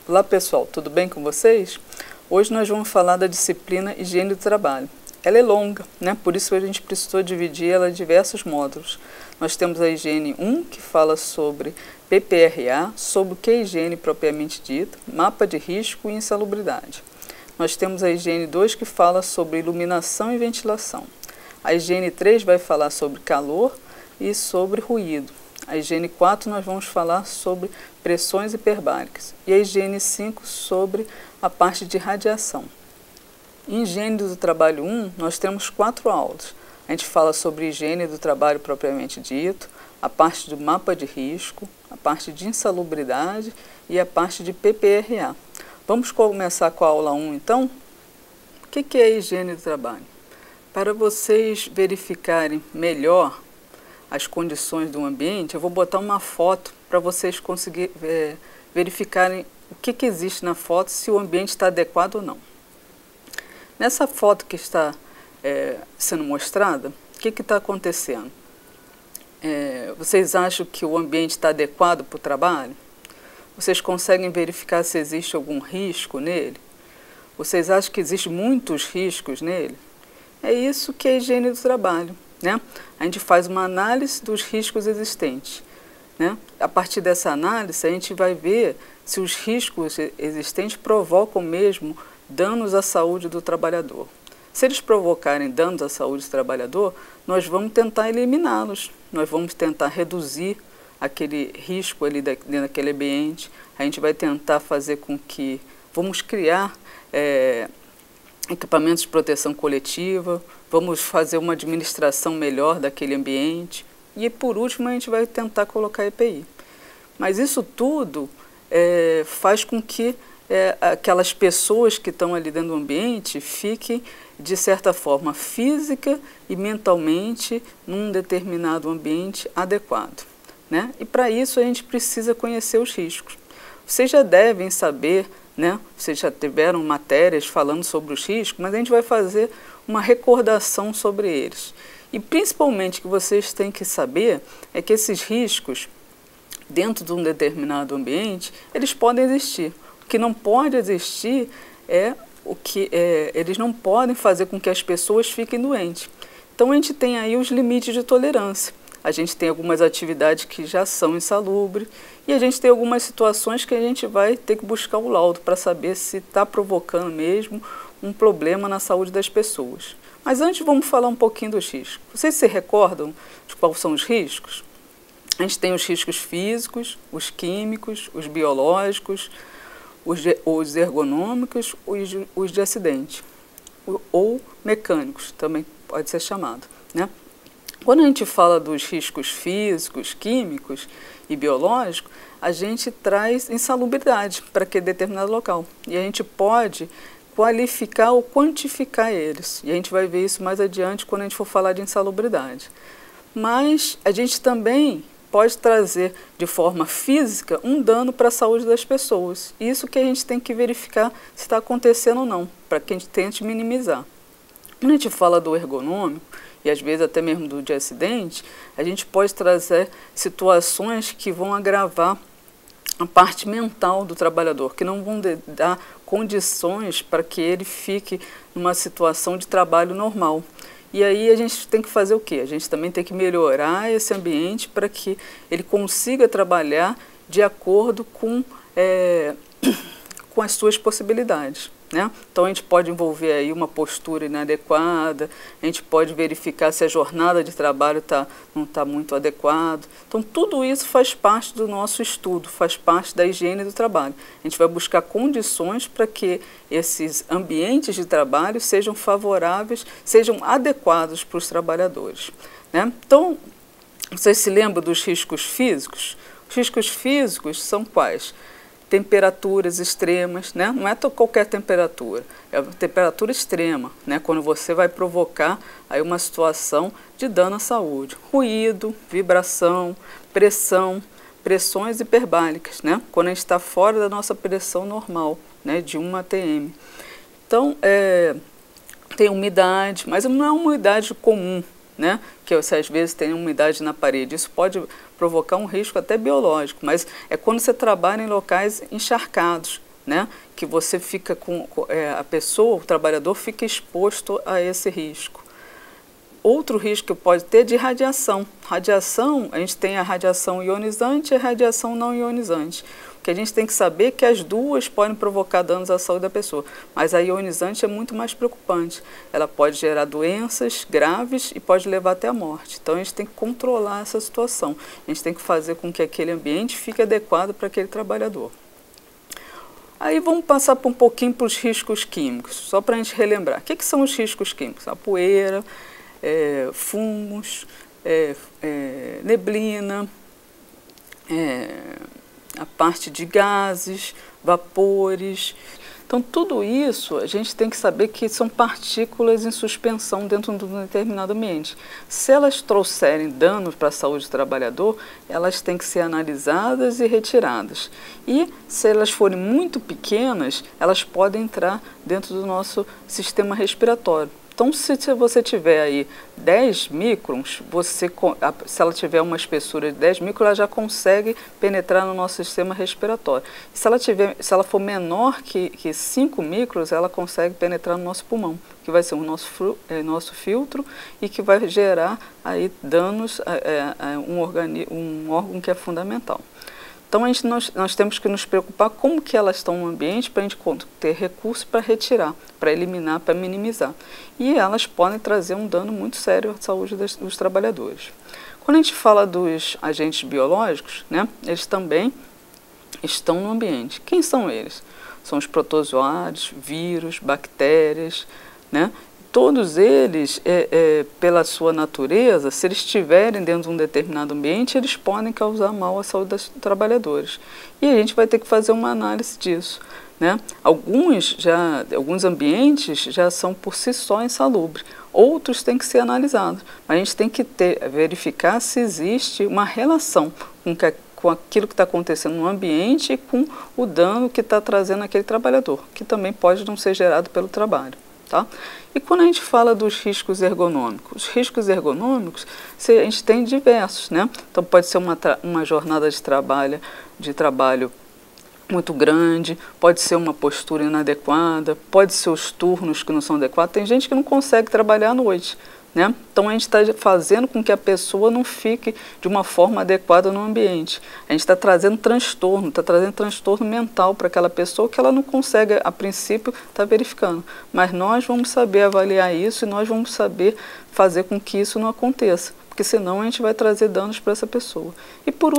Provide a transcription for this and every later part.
Olá pessoal, tudo bem com vocês? Hoje nós vamos falar da disciplina Higiene do Trabalho. Ela é longa, né? Por isso a gente precisou dividir ela em diversos módulos. Nós temos a Higiene 1, que fala sobre PPRA, sobre o que é higiene propriamente dita, mapa de risco e insalubridade. Nós temos a Higiene 2, que fala sobre iluminação e ventilação. A Higiene 3 vai falar sobre calor e sobre ruído. A Higiene 4 nós vamos falar sobre pressões hiperbáricas. E a Higiene 5 sobre a parte de radiação. Em Higiene do Trabalho 1, nós temos 4 aulas. A gente fala sobre higiene do trabalho propriamente dito, a parte do mapa de risco, a parte de insalubridade e a parte de PPRA. Vamos começar com a aula 1, então? O que é a higiene do trabalho? Para vocês verificarem melhor as condições do ambiente, eu vou botar uma foto para vocês conseguirem verificarem o que existe na foto, se o ambiente está adequado ou não. Nessa foto que está sendo mostrada, o que está acontecendo? Vocês acham que o ambiente está adequado para o trabalho? Vocês conseguem verificar se existe algum risco nele? Vocês acham que existem muitos riscos nele? É isso que é a higiene do trabalho, né? A gente faz uma análise dos riscos existentes, né? A partir dessa análise, a gente vai ver se os riscos existentes provocam mesmo danos à saúde do trabalhador. Se eles provocarem danos à saúde do trabalhador, nós vamos tentar eliminá-los, nós vamos tentar reduzir aquele risco ali dentro daquele ambiente, a gente vai tentar fazer com que, vamos criar equipamentos de proteção coletiva, vamos fazer uma administração melhor daquele ambiente e, por último, a gente vai tentar colocar EPI. Mas isso tudo faz com que aquelas pessoas que estão ali dentro do ambiente fiquem, de certa forma, física e mentalmente num determinado ambiente adequado, né? E para isso a gente precisa conhecer os riscos. Vocês já devem saber, né? Vocês já tiveram matérias falando sobre os riscos, mas a gente vai fazer uma recordação sobre eles. E principalmente o que vocês têm que saber é que esses riscos, dentro de um determinado ambiente, eles podem existir. O que não pode existir eles não podem fazer com que as pessoas fiquem doentes. Então a gente tem aí os limites de tolerância. A gente tem algumas atividades que já são insalubres e a gente tem algumas situações que a gente vai ter que buscar o laudo para saber se está provocando mesmo um problema na saúde das pessoas. Mas antes vamos falar um pouquinho dos riscos. Vocês se recordam de quais são os riscos? A gente tem os riscos físicos, os químicos, os biológicos, os ergonômicos, os de acidente, ou mecânicos, também pode ser chamado, né? Quando a gente fala dos riscos físicos, químicos e biológicos, a gente traz insalubridade para aquele determinado local. E a gente pode qualificar ou quantificar eles. E a gente vai ver isso mais adiante quando a gente for falar de insalubridade. Mas a gente também pode trazer de forma física um dano para a saúde das pessoas. Isso que a gente tem que verificar se está acontecendo ou não, para que a gente tente minimizar. Quando a gente fala do ergonômico, e às vezes até mesmo do de acidente, a gente pode trazer situações que vão agravar a parte mental do trabalhador, que não vão dar condições para que ele fique numa situação de trabalho normal. E aí a gente tem que fazer o quê? A gente também tem que melhorar esse ambiente para que ele consiga trabalhar de acordo com as suas possibilidades, né? Então a gente pode envolver aí uma postura inadequada, a gente pode verificar se a jornada de trabalho não está muito adequada. Então tudo isso faz parte do nosso estudo, faz parte da higiene do trabalho. A gente vai buscar condições para que esses ambientes de trabalho sejam favoráveis, sejam adequados para os trabalhadores, né? Então, vocês se lembram dos riscos físicos? Os riscos físicos são quais? Temperaturas extremas, né? Não é qualquer temperatura, é uma temperatura extrema, né? Quando você vai provocar aí uma situação de dano à saúde. Ruído, vibração, pressão, pressões hiperbáricas, né? Quando a gente está fora da nossa pressão normal, né? De 1 atm. Então, tem umidade, mas não é uma umidade comum, né? Que você às vezes tem umidade na parede. Isso pode provocar um risco até biológico, mas é quando você trabalha em locais encharcados, né, que você fica a pessoa, o trabalhador fica exposto a esse risco. Outro risco que pode ter é de radiação. Radiação, a gente tem a radiação ionizante e a radiação não ionizante. O que a gente tem que saber é que as duas podem provocar danos à saúde da pessoa, mas a ionizante é muito mais preocupante. Ela pode gerar doenças graves e pode levar até a morte. Então a gente tem que controlar essa situação. A gente tem que fazer com que aquele ambiente fique adequado para aquele trabalhador. Aí vamos passar por um pouquinho para os riscos químicos, só para a gente relembrar. O que são os riscos químicos? A poeira, fumos, neblina, a parte de gases, vapores. Então, tudo isso a gente tem que saber que são partículas em suspensão dentro de um determinado ambiente. Se elas trouxerem danos para a saúde do trabalhador, elas têm que ser analisadas e retiradas. E se elas forem muito pequenas, elas podem entrar dentro do nosso sistema respiratório. Então, se você tiver aí 10 microns, se ela tiver uma espessura de 10 microns, ela já consegue penetrar no nosso sistema respiratório. Se ela for menor que 5 microns, ela consegue penetrar no nosso pulmão, que vai ser o nosso filtro e que vai gerar aí danos a um órgão que é fundamental. Então, nós temos que nos preocupar como que elas estão no ambiente para a gente ter recursos para retirar, para eliminar, para minimizar. E elas podem trazer um dano muito sério à saúde dos trabalhadores. Quando a gente fala dos agentes biológicos, né, eles também estão no ambiente. Quem são eles? São os protozoários, vírus, bactérias, né? Todos eles, pela sua natureza, se eles estiverem dentro de um determinado ambiente, eles podem causar mal à saúde dos trabalhadores. E a gente vai ter que fazer uma análise disso, né? Alguns ambientes já são por si só insalubres, outros têm que ser analisados. A gente tem que verificar se existe uma relação com aquilo que está acontecendo no ambiente e com o dano que está trazendo aquele trabalhador, que também pode não ser gerado pelo trabalho. Tá? E quando a gente fala dos riscos ergonômicos, os riscos ergonômicos a gente tem diversos, né? Então pode ser uma jornada de trabalho muito grande, pode ser uma postura inadequada, pode ser os turnos que não são adequados. Tem gente que não consegue trabalhar à noite, né? Então a gente está fazendo com que a pessoa não fique de uma forma adequada no ambiente. A gente está trazendo transtorno mental para aquela pessoa que ela não consegue, a princípio, estar verificando. Mas nós vamos saber avaliar isso e nós vamos saber fazer com que isso não aconteça, porque senão a gente vai trazer danos para essa pessoa. E por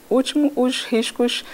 último, os riscos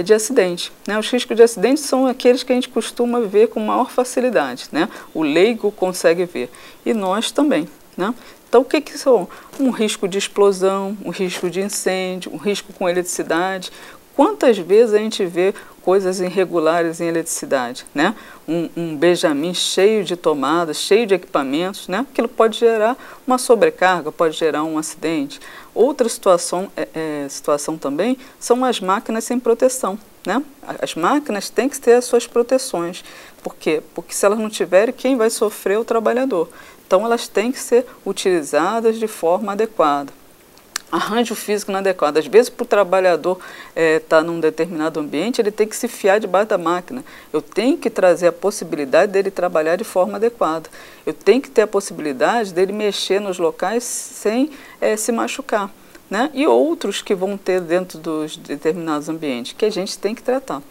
de acidente, né? Os riscos de acidente são aqueles que a gente costuma ver com maior facilidade, né? O leigo consegue ver e nós também, né? Então, o que são? Um risco de explosão, um risco de incêndio, um risco com eletricidade. Quantas vezes a gente vê coisas irregulares em eletricidade, né? Um benjamin cheio de tomadas, cheio de equipamentos, né? Aquilo pode gerar uma sobrecarga, pode gerar um acidente. Outra situação também são as máquinas sem proteção, né? As máquinas têm que ter as suas proteções. Por quê? Porque se elas não tiverem, quem vai sofrer é o trabalhador. Então, elas têm que ser utilizadas de forma adequada. Arranjo físico inadequado. Às vezes, para o trabalhador estar num determinado ambiente, ele tem que se fiar debaixo da máquina. Eu tenho que trazer a possibilidade dele trabalhar de forma adequada. Eu tenho que ter a possibilidade dele mexer nos locais sem se machucar, né? E outros que vão ter dentro dos determinados ambientes, que a gente tem que tratar.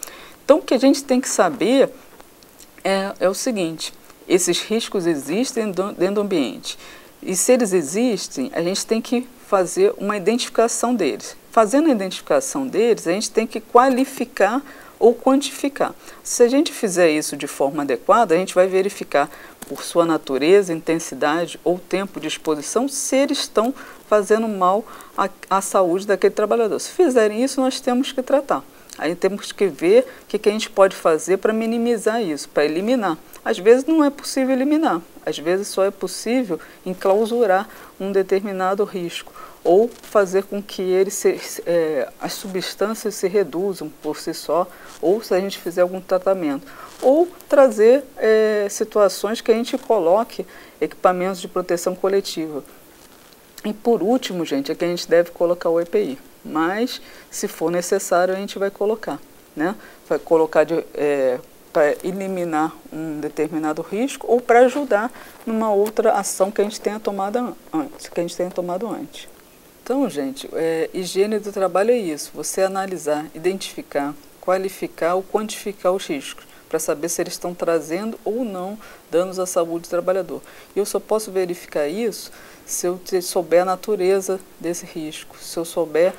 Então, o que a gente tem que saber é o seguinte: esses riscos existem dentro do ambiente. E se eles existem, a gente tem que fazer uma identificação deles. Fazendo a identificação deles, a gente tem que qualificar ou quantificar. Se a gente fizer isso de forma adequada, a gente vai verificar por sua natureza, intensidade ou tempo de exposição, se eles estão fazendo mal à saúde daquele trabalhador. Se fizerem isso, nós temos que tratar. Aí temos que ver o que a gente pode fazer para minimizar isso, para eliminar. Às vezes não é possível eliminar, às vezes só é possível enclausurar um determinado risco ou fazer com que as substâncias se reduzam por si só, ou se a gente fizer algum tratamento, ou trazer situações que a gente coloque equipamentos de proteção coletiva. E por último, gente, é que a gente deve colocar o EPI, mas se for necessário a gente vai colocar. né? Vai colocar para eliminar um determinado risco ou para ajudar numa outra ação que a gente tenha tomado antes. Então, gente, higiene do trabalho é isso, você analisar, identificar, qualificar ou quantificar os riscos, para saber se eles estão trazendo ou não danos à saúde do trabalhador. E eu só posso verificar isso se eu souber a natureza desse risco, se eu souber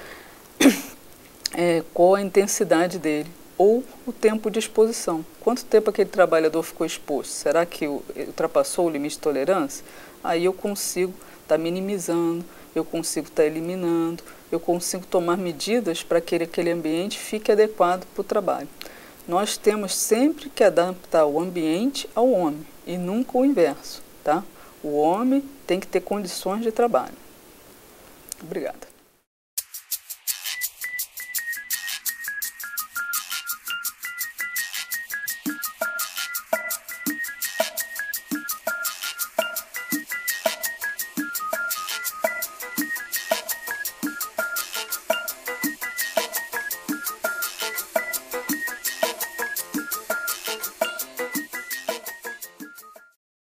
qual a intensidade dele, ou o tempo de exposição. Quanto tempo aquele trabalhador ficou exposto? Será que ultrapassou o limite de tolerância? Aí eu consigo estar minimizando, eu consigo estar eliminando, eu consigo tomar medidas para que aquele ambiente fique adequado para o trabalho. Nós temos sempre que adaptar o ambiente ao homem e nunca o inverso, tá? O homem tem que ter condições de trabalho. Obrigada.